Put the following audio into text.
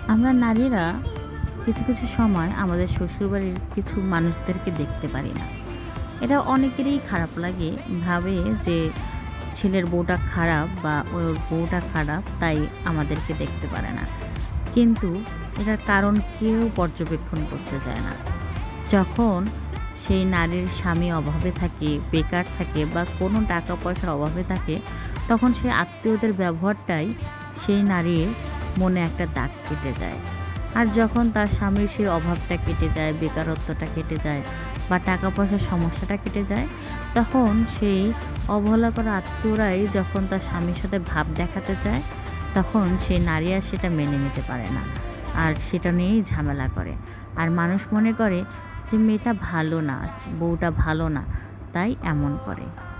আমরা নারীরা কিছু কিছু সময় আমাদের শ্বশুরবাড়ির কিছু মানুষদেরকে দেখতে পারি না। এটা অনেকেরই খারাপ লাগে, ভাবে যে ছেলের বউটা খারাপ বা ওর বউটা খারাপ, তাই আমাদেরকে দেখতে পারে না। কিন্তু এটার কারণ কেউ পর্যবেক্ষণ করতে চায় না। যখন সেই নারীর স্বামী অভাবে থাকে, বেকার থাকে বা কোনো টাকা পয়সার অভাবে থাকে, তখন সেই আত্মীয়দের ব্যবহারটাই সেই নারীর মনে একটা দাগ কেটে যায়। আর যখন তার স্বামীর সেই অভাবটা কেটে যায়, বেকারত্বটা কেটে যায় বা টাকা পয়সার সমস্যাটা কেটে যায়, তখন সেই অবহেলা করা আত্মীয়রাই যখন তার স্বামীর সাথে ভাব দেখাতে চায়, তখন সেই নারী আর সেটা মেনে নিতে পারে না। আর সেটা নিয়েই ঝামেলা করে। আর মানুষ মনে করে যে মেয়েটা ভালো না, বউটা ভালো না, তাই এমন করে।